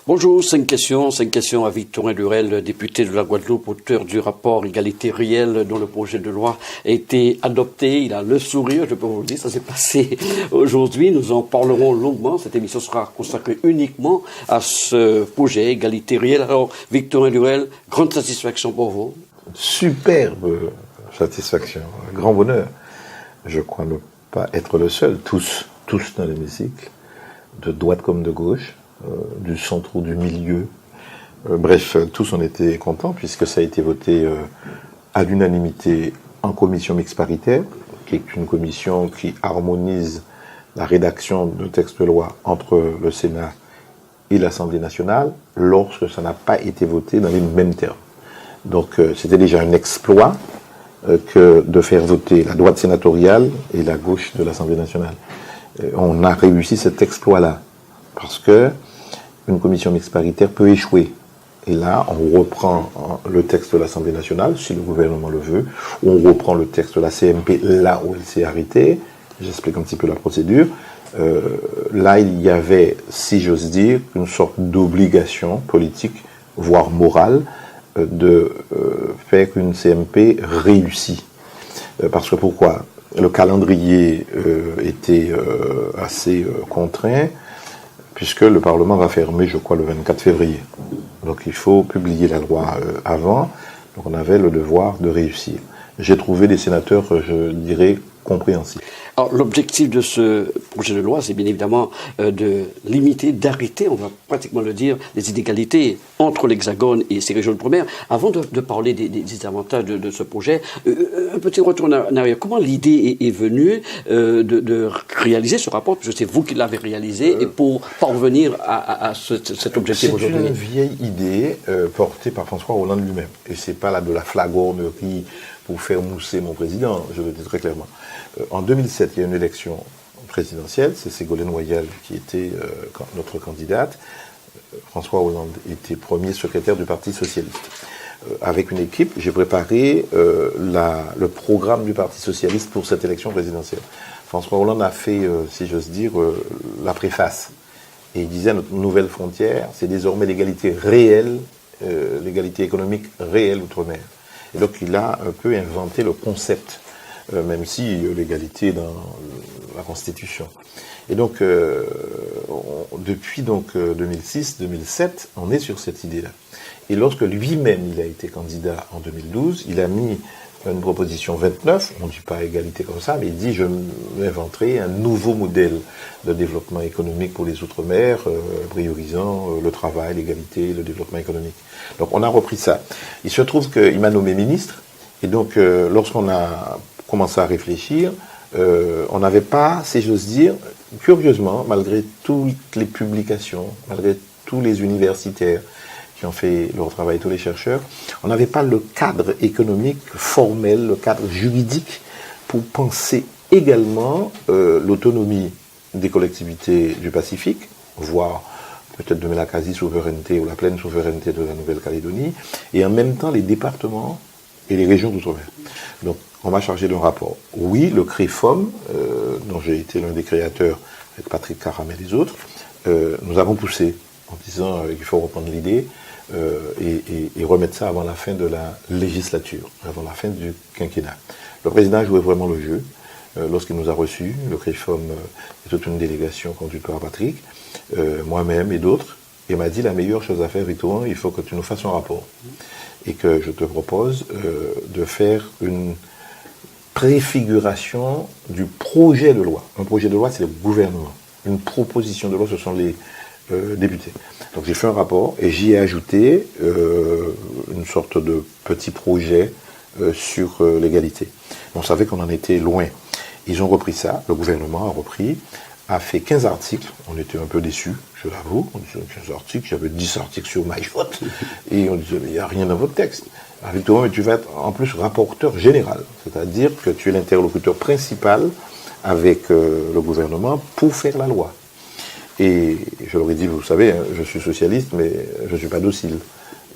Bonjour, cinq questions à Victorin Lurel, député de la Guadeloupe, auteur du rapport Égalité réelle dont le projet de loi a été adopté. Il a le sourire, je peux vous le dire, ça s'est passé aujourd'hui. Nous en parlerons longuement. Cette émission sera consacrée uniquement à ce projet Égalité réelle. Alors, Victorin Lurel, grande satisfaction pour vous. Superbe satisfaction, grand bonheur. Je crois ne pas être le seul, tous dans l'hémicycle, de droite comme de gauche, du centre ou du milieu. Bref, tous en étaient contents puisque ça a été voté à l'unanimité en commission mixte paritaire, qui est une commission qui harmonise la rédaction de textes de loi entre le Sénat et l'Assemblée nationale lorsque ça n'a pas été voté dans les mêmes termes. Donc c'était déjà un exploit que de faire voter la droite sénatoriale et la gauche de l'Assemblée nationale. On a réussi cet exploit-là parce que une commission mixte paritaire peut échouer. Et là, on reprend le texte de l'Assemblée nationale, si le gouvernement le veut, ou on reprend le texte de la CMP là où elle s'est arrêtée. J'explique un petit peu la procédure. Là, il y avait, si j'ose dire, une sorte d'obligation politique, voire morale, de faire qu'une CMP réussit. Parce que pourquoi ? Le calendrier était assez contraint, puisque le Parlement va fermer, je crois, le 24 février. Donc il faut publier la loi avant, donc on avait le devoir de réussir. J'ai trouvé des sénateurs, je dirais, compréhensifs. Alors, l'objectif de ce projet de loi, c'est bien évidemment de limiter, d'arrêter, on va pratiquement le dire, les inégalités entre l'Hexagone et ces régions d'outre-mer. Avant de parler des avantages de ce projet, un petit retour en arrière. Comment l'idée est venue de réaliser ce rapport, puisque c'est vous qui l'avez réalisé, et pour parvenir à cet objectif aujourd'hui? C'est une vieille idée portée par François Hollande lui-même. Et c'est pas là de la flagornerie pour faire mousser mon président, je le dis très clairement. En 2007, il y a une élection présidentielle, c'est Ségolène Royal qui était notre candidate. François Hollande était premier secrétaire du Parti socialiste. Avec une équipe, j'ai préparé le programme du Parti socialiste pour cette élection présidentielle. François Hollande a fait, si j'ose dire, la préface. Et il disait, notre nouvelle frontière, c'est désormais l'égalité réelle, l'égalité économique réelle outre-mer. Et donc il a un peu inventé le concept, même si l'égalité est dans la Constitution. Et donc, depuis 2006-2007, on est sur cette idée-là. Et lorsque lui-même il a été candidat en 2012, il a mis une proposition 29, on ne dit pas égalité comme ça, mais il dit je m'inventerai un nouveau modèle de développement économique pour les Outre-mer, priorisant le travail, l'égalité, le développement économique. Donc on a repris ça. Il se trouve qu'il m'a nommé ministre, et donc lorsqu'on a commencé à réfléchir, on n'avait pas, si j'ose dire, curieusement, malgré toutes les publications, malgré tous les universitaires qui ont fait leur travail, tous les chercheurs, on n'avait pas le cadre économique formel, le cadre juridique pour penser également l'autonomie des collectivités du Pacifique, voire peut-être de la quasi-souveraineté ou la pleine souveraineté de la Nouvelle-Calédonie, et en même temps les départements et les régions d'outre-mer. Donc, on m'a chargé d'un rapport. Oui, le CREFOM, dont j'ai été l'un des créateurs avec Patrick Caram et les autres, nous avons poussé en disant qu'il faut reprendre l'idée et remettre ça avant la fin de la législature, avant la fin du quinquennat. Le président a joué vraiment le jeu lorsqu'il nous a reçus. Le CREFOM est toute une délégation conduite par Patrick, moi-même et d'autres. Il m'a dit la meilleure chose à faire, Victor, il faut que tu nous fasses un rapport. Et que je te propose de faire une préfiguration du projet de loi. Un projet de loi, c'est le gouvernement. Une proposition de loi, ce sont les députés. Donc j'ai fait un rapport et j'y ai ajouté une sorte de petit projet sur l'égalité. On savait qu'on en était loin. Ils ont repris ça, le gouvernement a repris, a fait 15 articles. On était un peu déçus, je l'avoue. On disait 15 articles, j'avais 10 articles sur Mayotte. Et on disait, mais il n'y a rien dans votre texte. Avec toi, mais tu vas être en plus rapporteur général. C'est-à-dire que tu es l'interlocuteur principal avec le gouvernement pour faire la loi. Et je leur ai dit, vous savez, hein, je suis socialiste, mais je ne suis pas docile.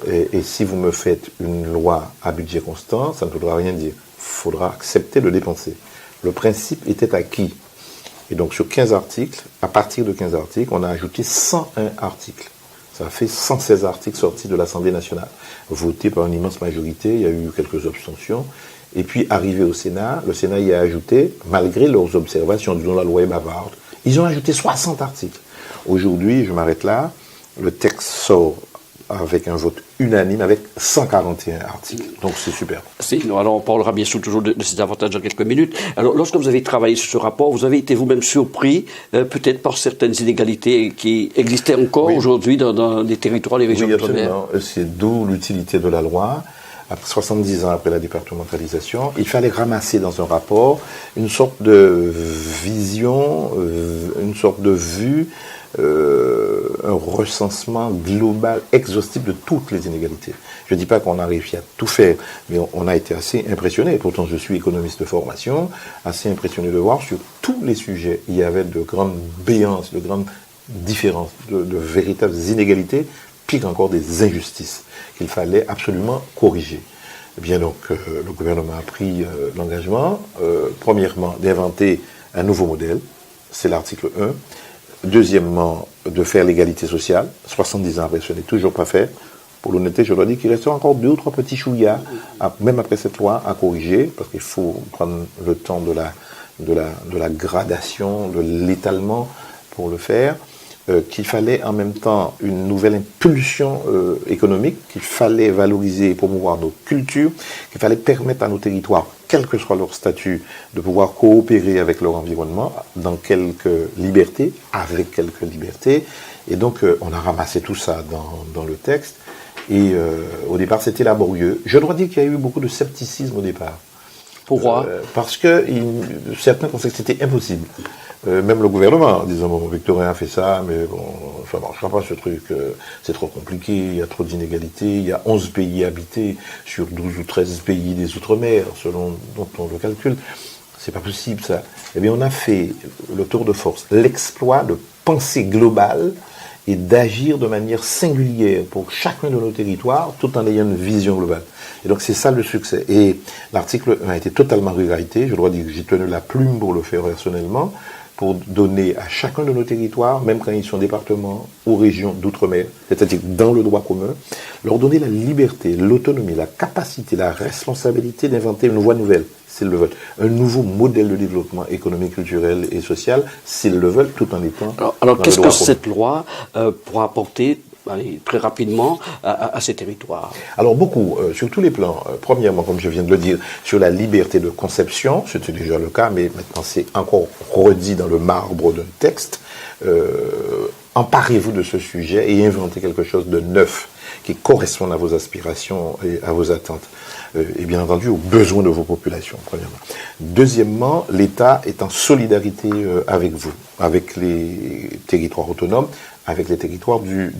Et si vous me faites une loi à budget constant, ça ne voudra rien dire. Il faudra accepter de dépenser. Le principe était acquis. Et donc sur 15 articles, à partir de 15 articles, on a ajouté 101 articles. Ça a fait 116 articles sortis de l'Assemblée nationale, votés par une immense majorité. Il y a eu quelques abstentions. Et puis, arrivé au Sénat, le Sénat y a ajouté, malgré leurs observations, disons la loi est bavarde, ils ont ajouté 60 articles. Aujourd'hui, je m'arrête là, le texte sort avec un vote unanime, avec 141 articles. Donc c'est super. Alors on parlera bien sûr toujours de ces avantages dans quelques minutes. Alors lorsque vous avez travaillé sur ce rapport, vous avez été vous-même surpris peut-être par certaines inégalités qui existaient encore aujourd'hui dans les territoires, les régions d'outre-mer. C'est d'où l'utilité de la loi. Après 70 ans après la départementalisation, il fallait ramasser dans un rapport une sorte de vision, une sorte de vue, un recensement global, exhaustif de toutes les inégalités. Je ne dis pas qu'on a réussi à tout faire, mais on a été assez impressionné. Pourtant, je suis économiste de formation, assez impressionné de voir sur tous les sujets, il y avait de grandes béances, de grandes différences, de véritables inégalités, pire encore des injustices qu'il fallait absolument corriger. Eh bien donc, le gouvernement a pris l'engagement, premièrement, d'inventer un nouveau modèle, c'est l'article 1. Deuxièmement, de faire l'égalité sociale. 70 ans après, ce n'est toujours pas fait. Pour l'honnêteté, je dois dire qu'il reste encore 2 ou 3 petits chouïas, même après cette loi, à corriger, parce qu'il faut prendre le temps de la gradation, de l'étalement pour le faire. Qu'il fallait en même temps une nouvelle impulsion économique, qu'il fallait valoriser et promouvoir nos cultures, qu'il fallait permettre à nos territoires, quel que soit leur statut, de pouvoir coopérer avec leur environnement dans quelques libertés, avec quelques libertés. Et donc, on a ramassé tout ça dans le texte. Et au départ, c'était laborieux. Je dois dire qu'il y a eu beaucoup de scepticisme au départ. Pourquoi ? Parce que certains pensaient que c'était impossible. Même le gouvernement, en disant, bon, Victorin a fait ça, mais bon, ça ne marchera pas ce truc, c'est trop compliqué, il y a trop d'inégalités, il y a 11 pays habités sur 12 ou 13 pays des Outre-mer, selon dont on le calcule. C'est pas possible, ça. Eh bien, on a fait le tour de force, l'exploit de penser globale et d'agir de manière singulière pour chacun de nos territoires, tout en ayant une vision globale. Et donc, c'est ça le succès. Et l'article 1 a été totalement rewrité. Je dois dire que j'ai tenu la plume pour le faire personnellement, pour donner à chacun de nos territoires, même quand ils sont départements ou régions d'outre-mer, c'est-à-dire dans le droit commun, leur donner la liberté, l'autonomie, la capacité, la responsabilité d'inventer une voie nouvelle, s'ils le veulent. Un nouveau modèle de développement économique, culturel et social, s'ils le veulent, tout en étant Alors qu'est-ce que cette loi pourra apporter très rapidement à ces territoires? Alors beaucoup, sur tous les plans. Premièrement, comme je viens de le dire, sur la liberté de conception, c'était déjà le cas, mais maintenant c'est encore redit dans le marbre d'un texte. Emparez-vous de ce sujet et inventez quelque chose de neuf qui corresponde à vos aspirations et à vos attentes. Et bien entendu aux besoins de vos populations, premièrement. Deuxièmement, l'État est en solidarité avec vous, avec les territoires autonomes, avec les territoires du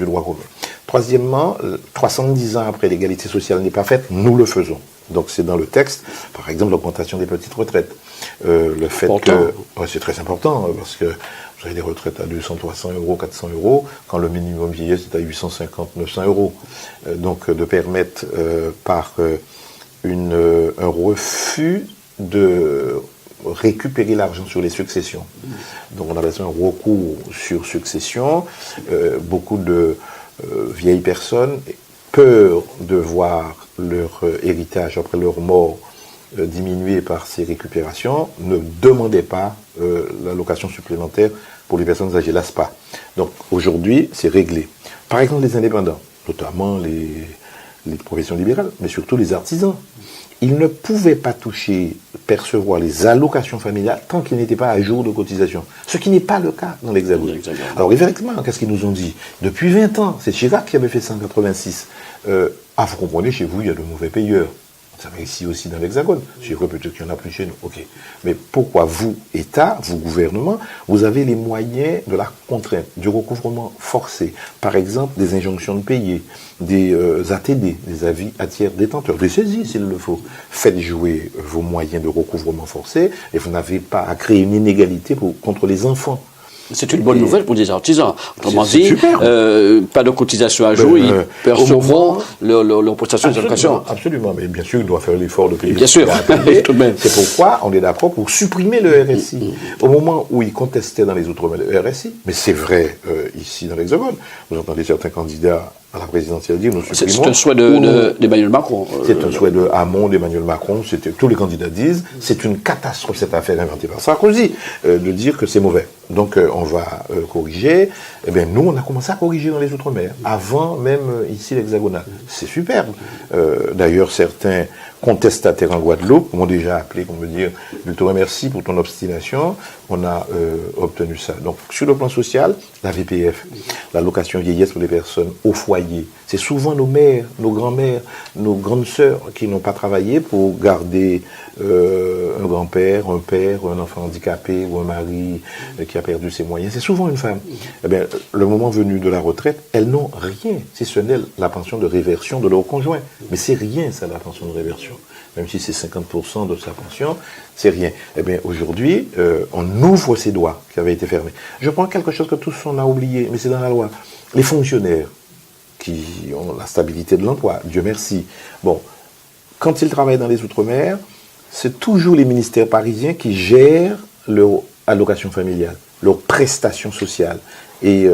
droit commun. Troisièmement, 310 ans après l'égalité sociale n'est pas faite, nous le faisons. Donc c'est dans le texte, par exemple l'augmentation des petites retraites. Le fait que c'est très important, parce que vous avez des retraites à 200, 300 euros, 400 euros, quand le minimum vieillesse est à 850, 900 euros. Donc de permettre par un refus de récupérer l'argent sur les successions. Donc on appelle ça un recours sur succession. Beaucoup de vieilles personnes, peur de voir leur héritage après leur mort diminué par ces récupérations, ne demandaient pas l'allocation supplémentaire pour les personnes âgées, l'ASPA. Donc aujourd'hui, c'est réglé. Par exemple, les indépendants, notamment les professions libérales, mais surtout les artisans, ils ne pouvaient pas percevoir les allocations familiales tant qu'ils n'étaient pas à jour de cotisation. Ce qui n'est pas le cas dans l'Hexagone. Alors, effectivement, qu'est-ce qu'ils nous ont dit? Depuis 20 ans, c'est Chirac qui avait fait ça en 86. Vous comprenez, chez vous, il y a de mauvais payeurs. Ça va ici aussi dans l'Hexagone. C'est vrai, peut-être qu'il y en a plus chez nous. Ok. Mais pourquoi vous, État, vous, gouvernement, vous avez les moyens de la contrainte, du recouvrement forcé, par exemple des injonctions de payer, des ATD, des avis à tiers détenteurs, des saisies s'il le faut. Faites jouer vos moyens de recouvrement forcé et vous n'avez pas à créer une inégalité contre les enfants. C'est une bonne nouvelle pour des artisans. Autrement C'est dit, super. pas de cotisation à jour, ils percevront leur prestation d'allocation. Absolument, mais bien sûr, il doit faire l'effort de payer. Bien sûr, tout de même. C'est pourquoi on est d'accord pour supprimer le RSI. Au moment où ils contestaient dans les Outre-mer le RSI, mais c'est vrai ici dans l'Hexagone, vous entendez certains candidats à la présidentielle dire nous supprimons. C'est un souhait d'Emmanuel Macron. C'est un souhait de Hamon, d'Emmanuel Macron, tous les candidats disent, c'est une catastrophe cette affaire inventée par Sarkozy, de dire que c'est mauvais. Donc on va corriger. Eh bien nous, on a commencé à corriger dans les Outre-mer, avant même ici l'Hexagonal. C'est superbe. D'ailleurs, certains contestataires en Guadeloupe m'ont déjà appelé pour me dire « Je te remercie pour ton obstination, on a obtenu ça ». Donc sur le plan social, la VPF, l'allocation vieillesse pour les personnes au foyer, c'est souvent nos mères, nos grands-mères, nos grandes sœurs qui n'ont pas travaillé pour garder un grand-père, un père, un enfant handicapé ou un mari qui a perdu ses moyens. C'est souvent une femme. Eh bien, le moment venu de la retraite, elles n'ont rien, si ce n'est la pension de réversion de leur conjoint. Mais c'est rien, ça, la pension de réversion. Même si c'est 50% de sa pension, c'est rien. Eh bien, aujourd'hui, on ouvre ces doigts qui avaient été fermés. Je prends quelque chose que tous on a oublié, mais c'est dans la loi. Les fonctionnaires qui ont la stabilité de l'emploi, Dieu merci. Bon, quand ils travaillent dans les Outre-mer, c'est toujours les ministères parisiens qui gèrent leur allocation familiale, leurs prestations sociales. Et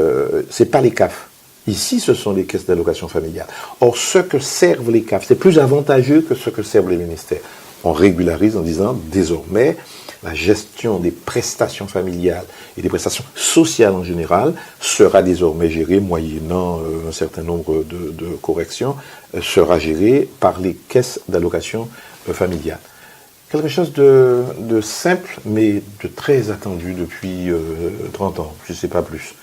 ce n'est pas les CAF. Ici, ce sont les caisses d'allocation familiale. Or, ce que servent les CAF, c'est plus avantageux que ce que servent les ministères. On régularise en disant, désormais, la gestion des prestations familiales et des prestations sociales en général sera désormais gérée, moyennant un certain nombre de corrections, sera gérée par les caisses d'allocation familiale. Quelque chose de simple, mais de très attendu depuis 30 ans, je ne sais pas plus.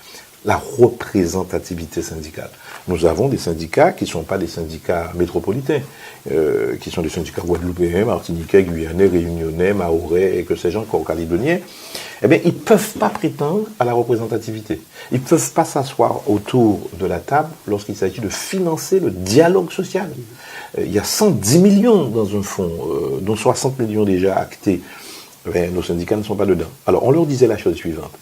La représentativité syndicale. Nous avons des syndicats qui ne sont pas des syndicats métropolitains, qui sont des syndicats guadeloupéens, martiniquais, guyanais, réunionnais, mahorais, et que sais-je encore, calédoniens. Eh bien, ils ne peuvent pas prétendre à la représentativité. Ils ne peuvent pas s'asseoir autour de la table lorsqu'il s'agit de financer le dialogue social. Il y a 110 millions dans un fonds, dont 60 millions déjà actés. Nos syndicats ne sont pas dedans. Alors, on leur disait la chose suivante.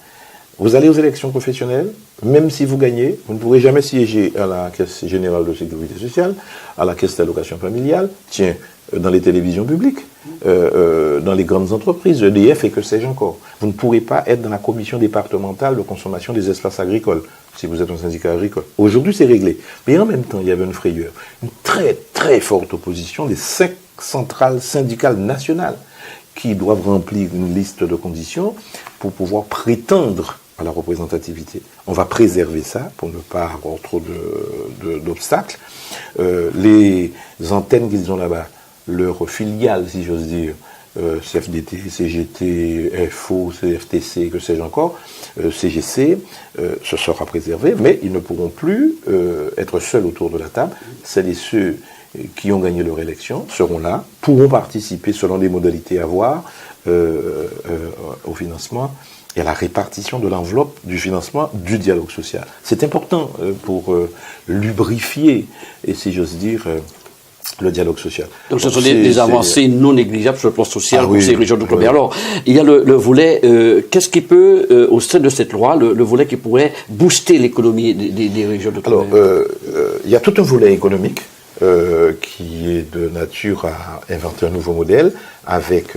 Vous allez aux élections professionnelles, même si vous gagnez, vous ne pourrez jamais siéger à la Caisse générale de sécurité sociale, à la Caisse d'allocation familiale, tiens, dans les télévisions publiques, dans les grandes entreprises, EDF et que sais-je encore. Vous ne pourrez pas être dans la commission départementale de consommation des espaces agricoles, si vous êtes un syndicat agricole. Aujourd'hui, c'est réglé. Mais en même temps, il y avait une frayeur, une très très forte opposition des 5 centrales syndicales nationales qui doivent remplir une liste de conditions pour pouvoir prétendre à la représentativité. On va préserver ça pour ne pas avoir trop d'obstacles. Les antennes qu'ils ont là-bas, leurs filiales, si j'ose dire, CFDT, CGT, FO, CFTC, que sais-je encore, CGC, ce sera préservé, mais ils ne pourront plus être seuls autour de la table. Celles et ceux qui ont gagné leur élection seront là, pourront participer selon les modalités à voir au financement et à la répartition de l'enveloppe du financement du dialogue social. C'est important pour lubrifier, et si j'ose dire, le dialogue social. Donc ce sont des avancées non négligeables sur le plan social pour ces régions d'outre-mer. Oui. Alors, il y a le volet, qu'est-ce qui peut, au sein de cette loi, le volet qui pourrait booster l'économie des régions d'outre-mer? Alors, il y a tout un volet économique qui est de nature à inventer un nouveau modèle avec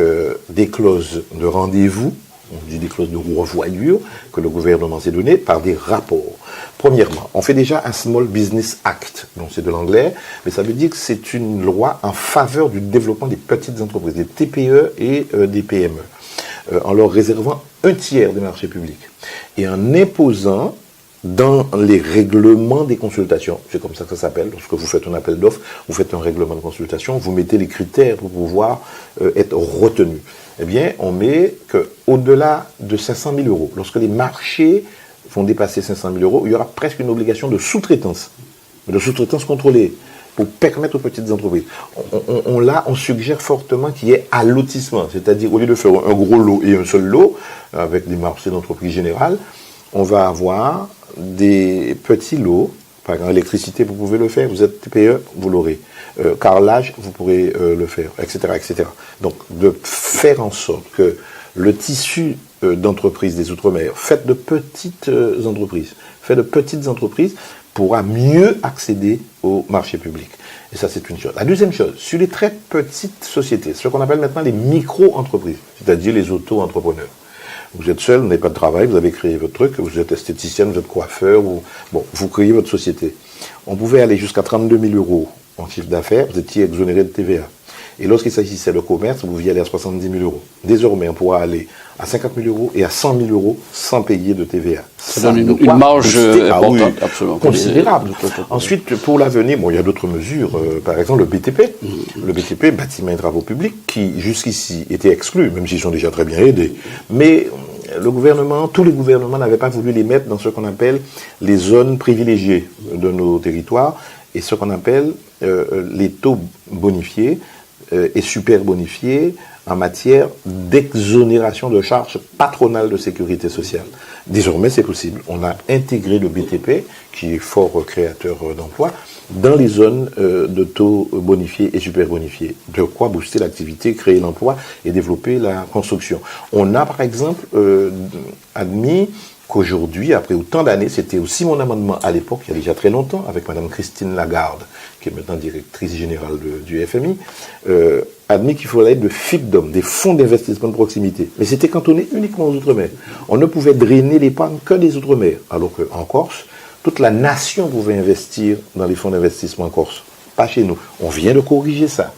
des clauses de rendez-vous, on dit des clauses de revoyure que le gouvernement s'est donné par des rapports. Premièrement, on fait déjà un Small Business Act, donc c'est de l'anglais, mais ça veut dire que c'est une loi en faveur du développement des petites entreprises, des TPE et des PME, en leur réservant un tiers des marchés publics et en imposant dans les règlements des consultations, c'est comme ça que ça s'appelle, lorsque vous faites un appel d'offres, vous faites un règlement de consultation, vous mettez les critères pour pouvoir être retenu. Eh bien, on met qu'au-delà de 500 000 euros, lorsque les marchés vont dépasser 500 000 euros, il y aura presque une obligation de sous-traitance contrôlée pour permettre aux petites entreprises. On suggère fortement qu'il y ait allotissement, c'est-à-dire au lieu de faire un gros lot et un seul lot, avec des marchés d'entreprise générale, on va avoir des petits lots. Par exemple, l'électricité, vous pouvez le faire. Vous êtes TPE, vous l'aurez. Carrelage, vous pourrez le faire, etc., etc. Donc, de faire en sorte que le tissu d'entreprises des Outre-mer. Faites de petites entreprises. Faites de petites entreprises pourra mieux accéder au marché public. Et ça, c'est une chose. La deuxième chose, sur les très petites sociétés, ce qu'on appelle maintenant les micro-entreprises, c'est-à-dire les auto-entrepreneurs. Vous êtes seul, vous n'avez pas de travail, vous avez créé votre truc, vous êtes esthéticienne, vous êtes coiffeur, vous créez votre société. On pouvait aller jusqu'à 32 000 euros en chiffre d'affaires, vous étiez exonéré de TVA. Et lorsqu'il s'agissait de commerce, vous pouviez aller à 70 000 euros. Désormais, on pourra aller à 50 000 euros et à 100 000 euros sans payer de TVA. Ça donne une marge importante, absolument considérable. Ensuite, pour l'avenir, il y a d'autres mesures. Par exemple, le BTP. Le BTP, bâtiment et travaux publics, qui jusqu'ici était exclu, même s'ils sont déjà très bien aidés. Mais tous les gouvernements n'avaient pas voulu les mettre dans ce qu'on appelle les zones privilégiées de nos territoires et ce qu'on appelle les taux bonifiés et super bonifiés en matière d'exonération de charges patronales de sécurité sociale. Désormais, c'est possible. On a intégré le BTP, qui est fort créateur d'emplois, dans les zones de taux bonifiés et super bonifiés. De quoi booster l'activité, créer l'emploi et développer la construction. On a, par exemple, admis qu'aujourd'hui, après autant d'années, c'était aussi mon amendement à l'époque, il y a déjà très longtemps, avec Mme Christine Lagarde, qui est maintenant directrice générale du FMI, admis qu'il fallait de FICDOM, des fonds d'investissement de proximité. Mais c'était cantonné uniquement aux Outre-mer. On ne pouvait drainer l'épargne que des Outre-mer, alors qu'en Corse, toute la nation pouvait investir dans les fonds d'investissement en Corse. Pas chez nous. On vient de corriger ça.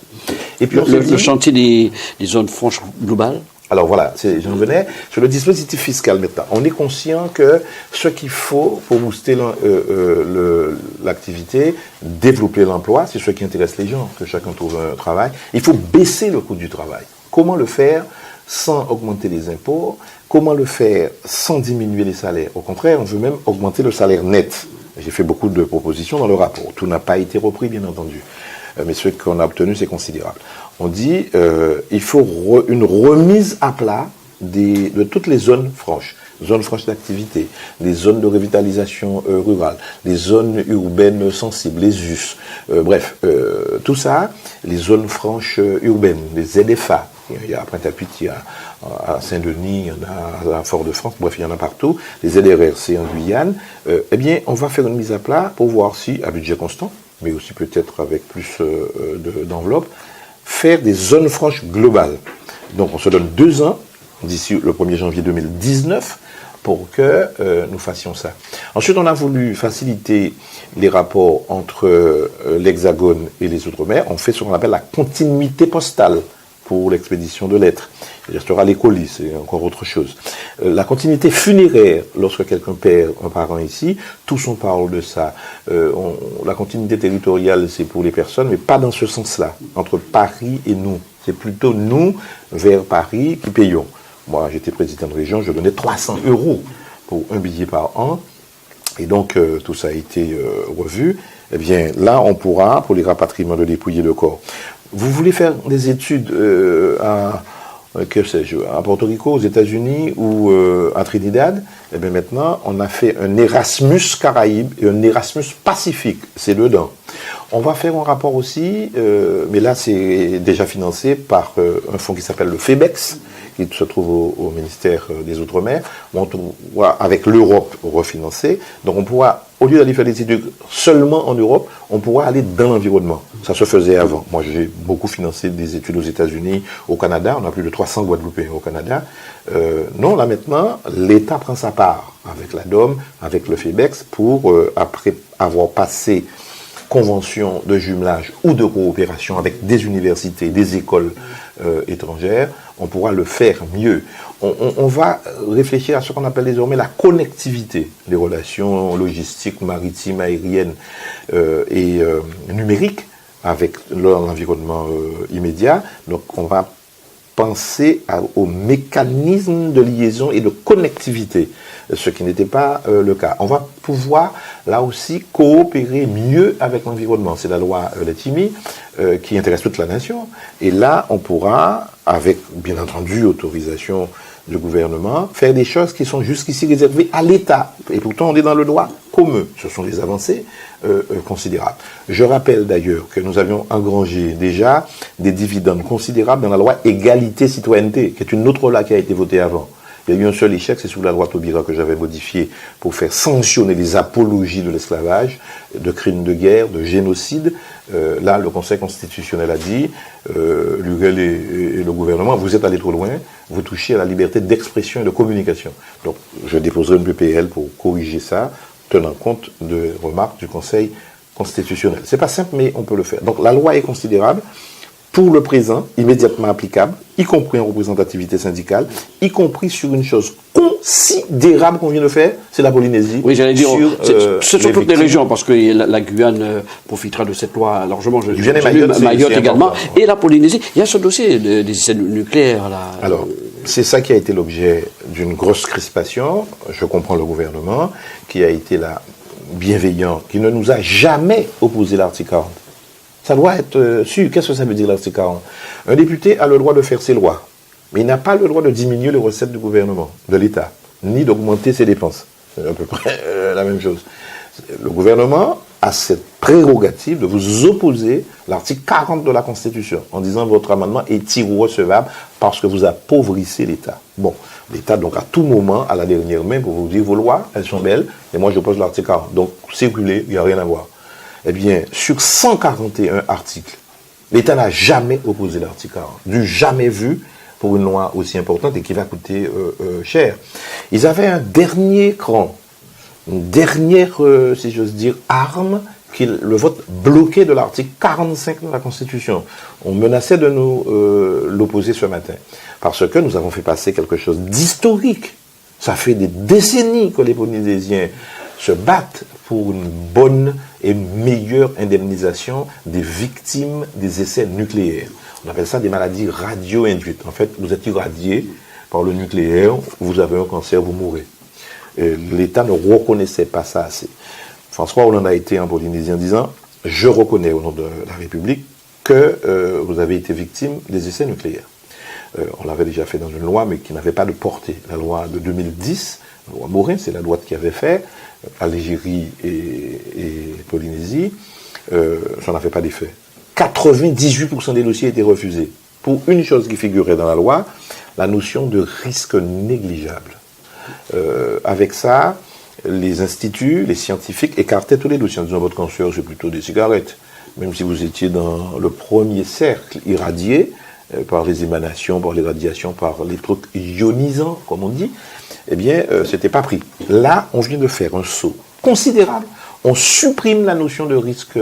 Et puis le chantier des zones franches globales. Alors voilà, j'en venais sur le dispositif fiscal maintenant. On est conscient que ce qu'il faut pour booster l'activité, développer l'emploi, c'est ce qui intéresse les gens, que chacun trouve un travail. Il faut baisser le coût du travail. Comment le faire sans augmenter les impôts? Comment le faire sans diminuer les salaires? Au contraire, on veut même augmenter le salaire net. J'ai fait beaucoup de propositions dans le rapport. Tout n'a pas été repris, bien entendu. Mais ce qu'on a obtenu, c'est considérable. On dit il faut une remise à plat de toutes les zones franches d'activité, les zones de revitalisation rurale, les zones urbaines sensibles, les ZUS, bref, tout ça, les zones franches urbaines, les ZFA. Il y a à Pointe-à-Pitre, il y a à Saint-Denis, il y en a à Fort-de-France, bref, il y en a partout, les ZRRC en Guyane. Eh bien, on va faire une mise à plat pour voir si, à budget constant, mais aussi peut-être avec plus d'enveloppe, faire des zones franches globales. Donc on se donne 2 ans, d'ici le 1er janvier 2019, pour que nous fassions ça. Ensuite, on a voulu faciliter les rapports entre l'Hexagone et les Outre-mer. On fait ce qu'on appelle la continuité postale pour l'expédition de lettres. Il restera les colis, c'est encore autre chose. La continuité funéraire, lorsque quelqu'un perd un parent ici, tous on parle de ça. La continuité territoriale, c'est pour les personnes, mais pas dans ce sens-là, entre Paris et nous. C'est plutôt nous, vers Paris, qui payons. Moi, j'étais président de région, je donnais 300 € pour un billet par an. Et donc, tout ça a été revu. Eh bien, là, on pourra, pour les rapatriements de dépouiller de corps. Vous voulez faire des études à Porto Rico, aux États-Unis ou à Trinidad? Eh bien, maintenant, on a fait un Erasmus Caraïbes et un Erasmus Pacifique. C'est dedans. On va faire un rapport aussi, mais là, c'est déjà financé par un fonds qui s'appelle le FEBEX, qui se trouve au ministère des Outre-mer, on pourra, avec l'Europe, refinancer. Donc on pourra, au lieu d'aller faire des études seulement en Europe, on pourra aller dans l'environnement. Ça se faisait avant. Moi, j'ai beaucoup financé des études aux États-Unis, au Canada. On a plus de 300 Guadeloupéens au Canada. Non, là maintenant, l'État prend sa part avec la DOM, avec le FEBEX, pour, après avoir passé convention de jumelage ou de coopération avec des universités, des écoles étrangères, on pourra le faire mieux. On va réfléchir à ce qu'on appelle désormais la connectivité, les relations logistiques, maritimes, aériennes et numériques avec l'environnement immédiat. Donc on va penser aux mécanismes de liaison et de connectivité, ce qui n'était pas le cas. On va pouvoir, là aussi, coopérer mieux avec l'environnement. C'est la loi Letimi qui intéresse toute la nation. Et là, on pourra, avec, bien entendu, autorisation du gouvernement, faire des choses qui sont jusqu'ici réservées à l'État. Et pourtant, on est dans le droit commun. Ce sont des avancées considérables. Je rappelle d'ailleurs que nous avions engrangé déjà des dividendes considérables dans la loi égalité-citoyenneté, qui est une autre loi qui a été votée avant. Il y a eu un seul échec, c'est sous la loi Taubira que j'avais modifié pour faire sanctionner les apologies de l'esclavage, de crimes de guerre, de génocide. Là, le Conseil constitutionnel a dit, l'UGEL et le gouvernement, vous êtes allés trop loin, vous touchez à la liberté d'expression et de communication. Donc, je déposerai une PPL pour corriger ça, tenant compte de remarques du Conseil constitutionnel. C'est pas simple, mais on peut le faire. Donc, la loi est considérable. Pour le présent, immédiatement applicable, y compris en représentativité syndicale, y compris sur une chose considérable qu'on vient de faire, c'est la Polynésie. Oui, j'allais dire, ce sont toutes les régions, parce que la Guyane profitera de cette loi largement. Guyane et Mayotte également. Important. Et la Polynésie, il y a ce dossier des essais nucléaires, là. Alors, c'est ça qui a été l'objet d'une grosse crispation. Je comprends le gouvernement, qui a été là bienveillant, qui ne nous a jamais opposé l'article 40. Ça doit être su. Qu'est-ce que ça veut dire l'article 40 ? Un député a le droit de faire ses lois, mais il n'a pas le droit de diminuer les recettes du gouvernement, de l'État, ni d'augmenter ses dépenses. C'est à peu près la même chose. Le gouvernement a cette prérogative de vous opposer l'article 40 de la Constitution, en disant votre amendement est irrecevable parce que vous appauvrissez l'État. Bon, l'État, donc, à tout moment, à la dernière main, pour vous dire vos lois, elles sont belles, et moi je pose l'article 40. Donc, circulez, il n'y a rien à voir. Eh bien, sur 141 articles, l'État n'a jamais opposé l'article 40. Du jamais vu pour une loi aussi importante et qui va coûter cher. Ils avaient un dernier cran, une dernière, si j'ose dire, arme, qui est le vote bloqué de l'article 45 de la Constitution. On menaçait de nous l'opposer ce matin. Parce que nous avons fait passer quelque chose d'historique. Ça fait des décennies que les Polynésiens se battent pour une bonne et meilleure indemnisation des victimes des essais nucléaires. On appelle ça des maladies radio-induites. En fait, vous êtes irradié par le nucléaire, vous avez un cancer, vous mourrez. L'État ne reconnaissait pas ça assez. François Hollande a été en Polynésie en disant « Je reconnais au nom de la République que vous avez été victime des essais nucléaires ». On l'avait déjà fait dans une loi, mais qui n'avait pas de portée. La loi de 2010, la loi Morin, c'est la loi qui avait fait, Algérie et Polynésie, ça n'a fait pas d'effet. 98% des dossiers étaient refusés. Pour une chose qui figurait dans la loi, la notion de risque négligeable. Avec ça, les instituts, les scientifiques écartaient tous les dossiers en disant votre cancer, c'est plutôt des cigarettes. Même si vous étiez dans le premier cercle irradié, par les émanations, par les radiations, par les trucs ionisants, comme on dit, eh bien, c'était pas pris. Là, on vient de faire un saut considérable. On supprime la notion de risque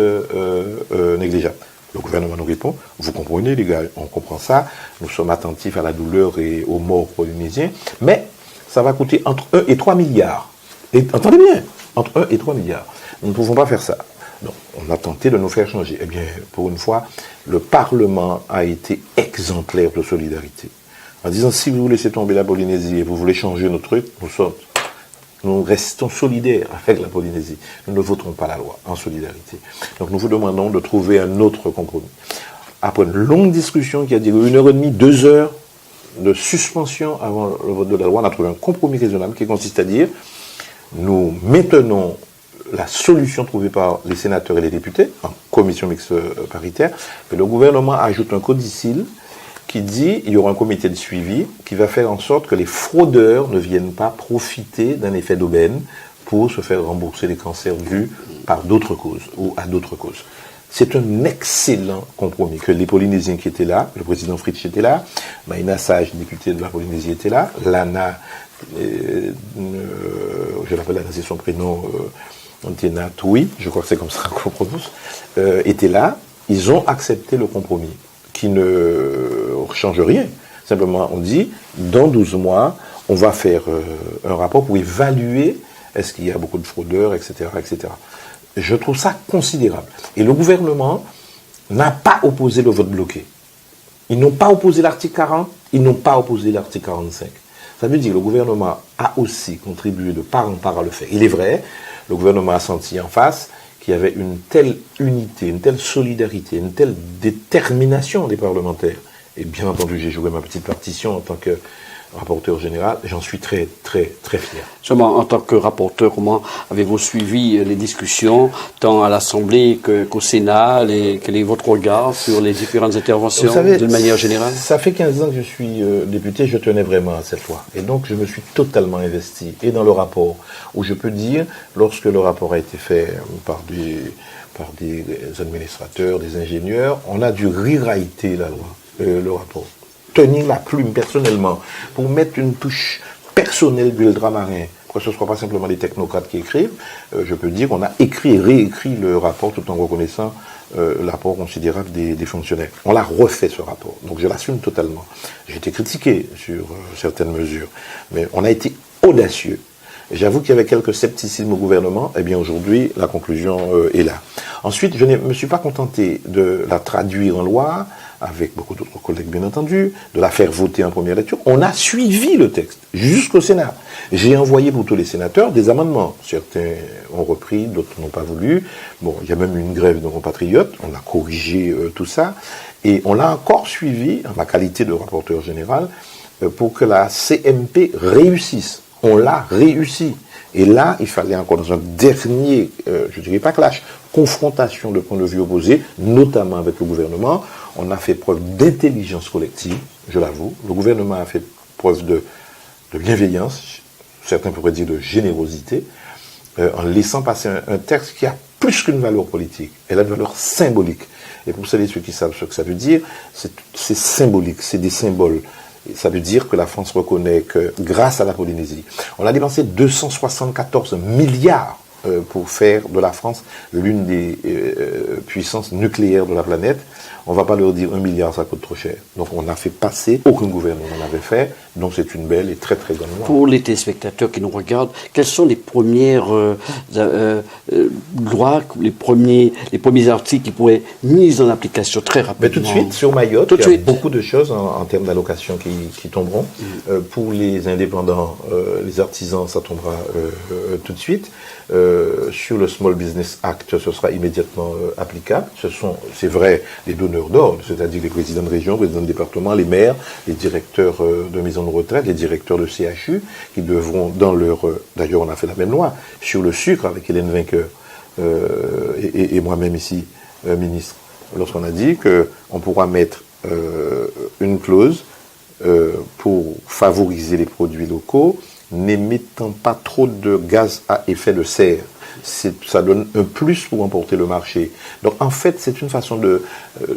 négligeable. Le gouvernement nous répond, vous comprenez les gars, on comprend ça, nous sommes attentifs à la douleur et aux morts polynésiens, mais ça va coûter entre 1 et 3 milliards. Et, entendez bien, entre 1 et 3 milliards. Nous ne pouvons pas faire ça. Donc, on a tenté de nous faire changer. Eh bien, pour une fois, le Parlement a été exemplaire de solidarité. En disant, si vous laissez tomber la Polynésie et vous voulez changer nos trucs, nous restons solidaires avec la Polynésie. Nous ne voterons pas la loi en solidarité. Donc, nous vous demandons de trouver un autre compromis. Après une longue discussion qui a duré 1h30, 2 heures de suspension avant le vote de la loi, on a trouvé un compromis raisonnable qui consiste à dire, nous maintenons la solution trouvée par les sénateurs et les députés en commission mixte paritaire, et le gouvernement ajoute un codicile qui dit qu'il y aura un comité de suivi qui va faire en sorte que les fraudeurs ne viennent pas profiter d'un effet d'aubaine pour se faire rembourser les cancers dus par d'autres causes ou à d'autres causes. C'est un excellent compromis que les Polynésiens qui étaient là, le président Fritsch était là, Maïna Sage, députée de la Polynésie, était là, Lana, je l'appelle Lana, c'est son prénom, Antiena Toui, je crois que c'est comme ça qu'on prononce, étaient là, ils ont accepté le compromis, qui ne change rien. Simplement, on dit, dans 12 mois, on va faire un rapport pour évaluer est-ce qu'il y a beaucoup de fraudeurs, etc., etc. Je trouve ça considérable. Et le gouvernement n'a pas opposé le vote bloqué. Ils n'ont pas opposé l'article 40, ils n'ont pas opposé l'article 45. Ça veut dire que le gouvernement a aussi contribué de part en part à le faire. Il est vrai, le gouvernement a senti en face qu'il y avait une telle unité, une telle solidarité, une telle détermination des parlementaires. Et bien entendu, j'ai joué ma petite partition en tant que rapporteur général. J'en suis très, très, très fier. Justement, en tant que rapporteur, comment avez-vous suivi les discussions, tant à l'Assemblée qu'au Sénat, quel est votre regard sur les différentes interventions, Vous savez, d'une manière générale? Ça fait 15 ans que je suis député, je tenais vraiment à cette loi. Et donc, je me suis totalement investi. Et dans le rapport, où je peux dire, lorsque le rapport a été fait par des administrateurs, des ingénieurs, on a dû rewriter la loi, le rapport. Tenir la plume personnellement pour mettre une touche personnelle d'ultramarin, que ce ne soit pas simplement les technocrates qui écrivent, je peux dire qu'on a écrit et réécrit le rapport tout en reconnaissant l'apport considérable des fonctionnaires. On l'a refait ce rapport, donc je l'assume totalement. J'ai été critiqué sur certaines mesures, mais on a été audacieux. J'avoue qu'il y avait quelques scepticismes au gouvernement, et bien aujourd'hui, la conclusion est là. Ensuite, je ne me suis pas contenté de la traduire en loi, avec beaucoup d'autres collègues bien entendu, de la faire voter en première lecture. On a suivi le texte jusqu'au Sénat. J'ai envoyé pour tous les sénateurs des amendements. Certains ont repris, d'autres n'ont pas voulu. Bon, il y a même eu une grève de compatriotes, on a corrigé tout ça, et on l'a encore suivi, en ma qualité de rapporteur général, pour que la CMP réussisse. On l'a réussi. Et là, il fallait encore dans un dernier, je ne dirais pas clash, confrontation de points de vue opposés, notamment avec le gouvernement. On a fait preuve d'intelligence collective, je l'avoue. Le gouvernement a fait preuve de bienveillance, certains pourraient dire de générosité, en laissant passer un texte qui a plus qu'une valeur politique, elle a une valeur symbolique. Et pour celles et ceux qui savent ce que ça veut dire, c'est symbolique, c'est des symboles. Ça veut dire que la France reconnaît que grâce à la Polynésie, on a dépensé 274 milliards pour faire de la France l'une des puissances nucléaires de la planète. On ne va pas leur dire 1 milliard, ça coûte trop cher. Donc on a fait passer, aucun gouvernement n'avait fait, donc c'est une belle et très très bonne loi. Pour les téléspectateurs qui nous regardent, quelles sont les premières lois, les premiers articles qui pourraient être mis en application très rapidement? Mais tout de suite, sur Mayotte, il y a beaucoup de choses en termes d'allocation qui tomberont. Pour les indépendants, les artisans, ça tombera tout de suite. Sur le Small Business Act, ce sera immédiatement applicable. C'est vrai, les donneurs d'ordre, c'est-à-dire les présidents de région, les présidents de département, les maires, les directeurs de maisons de retraite, les directeurs de CHU, qui devront dans leur... D'ailleurs, on a fait la même loi sur le sucre avec Hélène Vainqueur et moi-même ici, ministre, lorsqu'on a dit qu'on pourra mettre une clause pour favoriser les produits locaux, n'émettant pas trop de gaz à effet de serre. Ça donne un plus pour emporter le marché. Donc en fait, c'est une façon de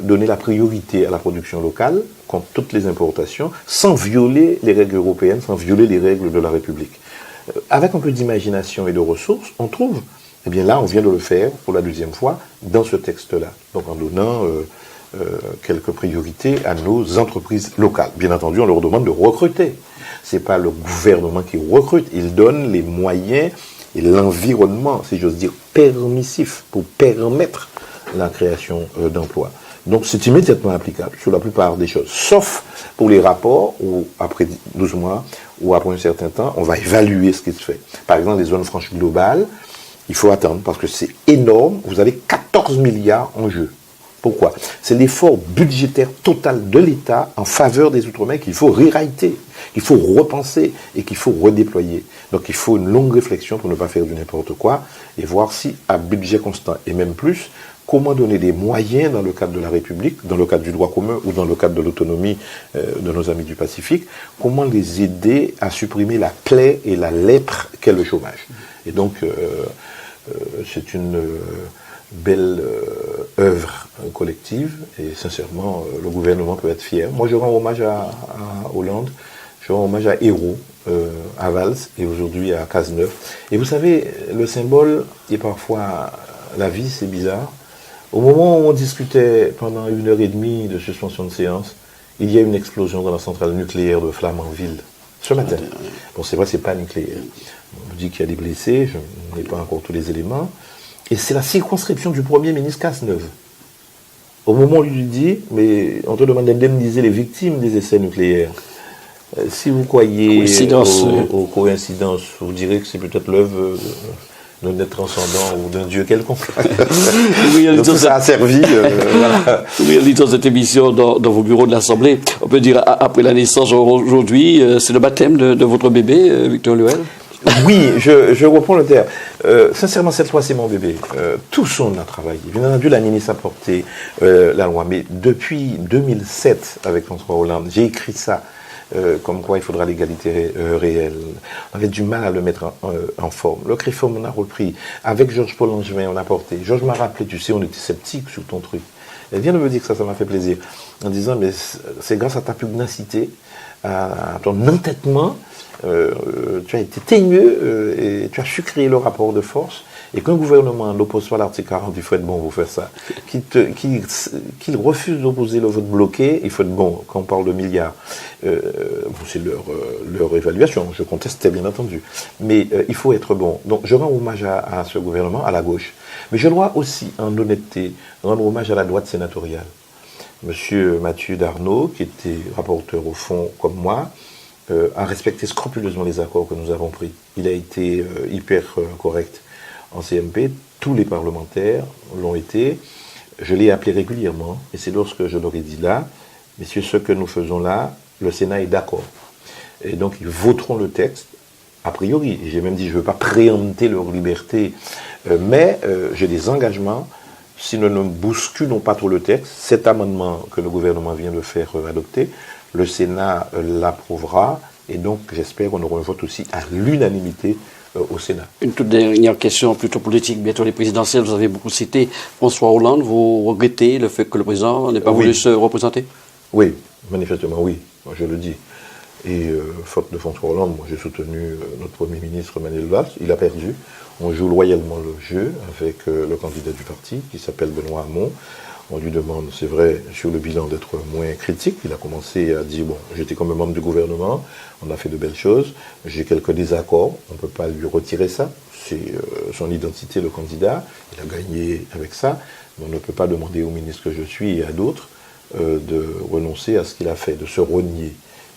donner la priorité à la production locale contre toutes les importations, sans violer les règles européennes, sans violer les règles de la République. Avec un peu d'imagination et de ressources, on trouve, eh bien là, on vient de le faire pour la deuxième fois dans ce texte-là. Donc en donnant quelques priorités à nos entreprises locales. Bien entendu, on leur demande de recruter. C'est pas le gouvernement qui recrute, il donne les moyens et l'environnement, si j'ose dire, permissif pour permettre la création d'emplois. Donc c'est immédiatement applicable sur la plupart des choses, sauf pour les rapports où après 12 mois ou après un certain temps, on va évaluer ce qui se fait. Par exemple, les zones franches globales, il faut attendre parce que c'est énorme, vous avez 14 milliards en jeu. Pourquoi? C'est l'effort budgétaire total de l'État en faveur des Outre-mer qu'il faut rewriter, qu'il faut repenser et qu'il faut redéployer. Donc il faut une longue réflexion pour ne pas faire du n'importe quoi et voir si, à budget constant et même plus, comment donner des moyens dans le cadre de la République, dans le cadre du droit commun ou dans le cadre de l'autonomie de nos amis du Pacifique, comment les aider à supprimer la plaie et la lèpre qu'est le chômage. Et donc, c'est une belle œuvre collective et sincèrement le gouvernement peut être fier. Moi je rends hommage à Hollande, je rends hommage à Hérault, à Valls et aujourd'hui à Cazeneuve. Et vous savez, le symbole est parfois, la vie c'est bizarre. Au moment où on discutait pendant 1h30 de suspension de séance, il y a une explosion dans la centrale nucléaire de Flamanville ce matin. Bon c'est vrai c'est pas nucléaire. On me dit qu'il y a des blessés, je n'ai pas encore tous les éléments. Et c'est la circonscription du Premier ministre Cazeneuve. Au moment où il lui dit, mais on te demande d'indemniser les victimes des essais nucléaires. Si vous croyez aux coïncidences, vous direz que c'est peut-être l'œuvre d'un être transcendant ou d'un Dieu quelconque. Donc tout ça a servi. Voilà. Réalisant cette émission dans vos bureaux de l'Assemblée, on peut dire, après la naissance aujourd'hui, c'est le baptême de votre bébé, Victor Lurel? Oui, je reprends le terme. Sincèrement, cette fois, c'est mon bébé. Tous on a travaillé. Bien entendu, la ministre a porté la loi, mais depuis 2007, avec François Hollande, j'ai écrit ça, comme quoi il faudra l'égalité réelle. On avait du mal à le mettre en forme. Le CRIFOM, on a repris. Avec Georges-Paul Langevin, on a porté. Georges m'a rappelé, tu sais, on était sceptiques sur ton truc. Elle vient de me dire que ça m'a fait plaisir. En disant, mais c'est grâce à ta pugnacité, à ton entêtement, tu as été teigneux et tu as su créer le rapport de force. Et qu'un gouvernement n'oppose pas l'article 40, il faut être bon pour faire ça. Qu'il refuse d'opposer le vote bloqué, il faut être bon. Quand on parle de milliards, c'est leur évaluation. Je contestais bien entendu. Mais il faut être bon. Donc je rends hommage à ce gouvernement, à la gauche. Mais je dois aussi, en honnêteté, rendre hommage à la droite sénatoriale. Monsieur Mathieu Darnaud, qui était rapporteur au fond comme moi, a respecté scrupuleusement les accords que nous avons pris. Il a été hyper correct en CMP. Tous les parlementaires l'ont été. Je l'ai appelé régulièrement, et c'est lorsque je leur ai dit là, messieurs, ce que nous faisons là, le Sénat est d'accord. Et donc ils voteront le texte, a priori. Et j'ai même dit, je ne veux pas préempter leur liberté, mais j'ai des engagements. Si nous ne bousculons pas trop le texte, cet amendement que le gouvernement vient de faire adopter, le Sénat l'approuvera, et donc j'espère qu'on aura un vote aussi à l'unanimité au Sénat. Une toute dernière question plutôt politique. Bientôt les présidentielles, vous avez beaucoup cité François Hollande. Vous regrettez le fait que le président n'ait pas voulu se représenter? Oui, manifestement oui, moi je le dis. Et faute de François Hollande, moi j'ai soutenu notre Premier ministre Manuel Valls, il a perdu. On joue loyalement le jeu avec le candidat du parti qui s'appelle Benoît Hamon. On lui demande, c'est vrai, sur le bilan d'être moins critique. Il a commencé à dire, bon, j'étais comme membre du gouvernement, on a fait de belles choses, j'ai quelques désaccords, on ne peut pas lui retirer ça, c'est son identité, le candidat, il a gagné avec ça, mais on ne peut pas demander au ministre que je suis et à d'autres de renoncer à ce qu'il a fait, de se renier.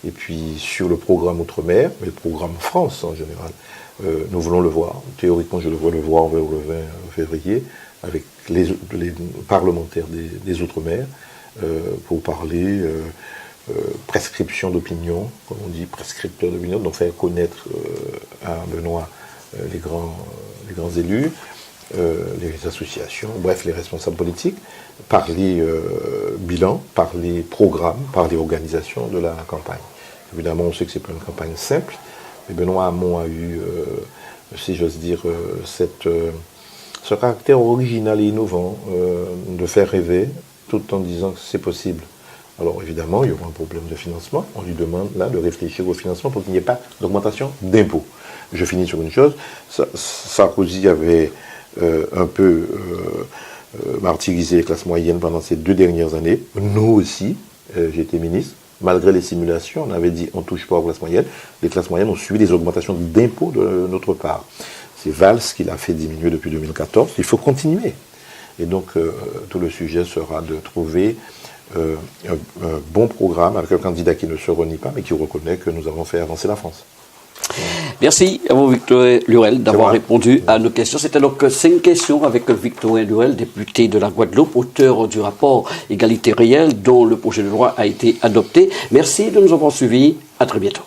Et puis sur le programme Outre-mer, mais le programme France en général, nous voulons le voir. Théoriquement, je devrais le voir vers le 20 février, avec les parlementaires des Outre-mer, pour parler prescription d'opinion, comme on dit, prescripteur d'opinion, donc faire connaître à Benoît les grands élus, les associations, bref, les responsables politiques, parler bilan, parler programme, parler organisation de la campagne. Évidemment, on sait que ce n'est pas une campagne simple, mais Benoît Hamon a eu, si j'ose dire, ce caractère original et innovant de faire rêver, tout en disant que c'est possible. Alors évidemment, il y aura un problème de financement. On lui demande là de réfléchir au financement pour qu'il n'y ait pas d'augmentation d'impôts. Je finis sur une chose. Sarkozy avait un peu martyrisé les classes moyennes pendant ces 2 dernières années. Nous aussi, j'étais ministre. Malgré les simulations, on avait dit on ne touche pas aux classes moyennes. Les classes moyennes ont subi des augmentations d'impôts de notre part. C'est Valls qui l'a fait diminuer depuis 2014. Il faut continuer. Et donc, tout le sujet sera de trouver un bon programme avec un candidat qui ne se renie pas, mais qui reconnaît que nous avons fait avancer la France. Merci à vous, Victor Lurel, d'avoir répondu à nos questions. C'était donc 5 questions avec Victor Lurel, député de la Guadeloupe, auteur du rapport Égalité réelle, dont le projet de loi a été adopté. Merci de nous avoir suivis. À très bientôt.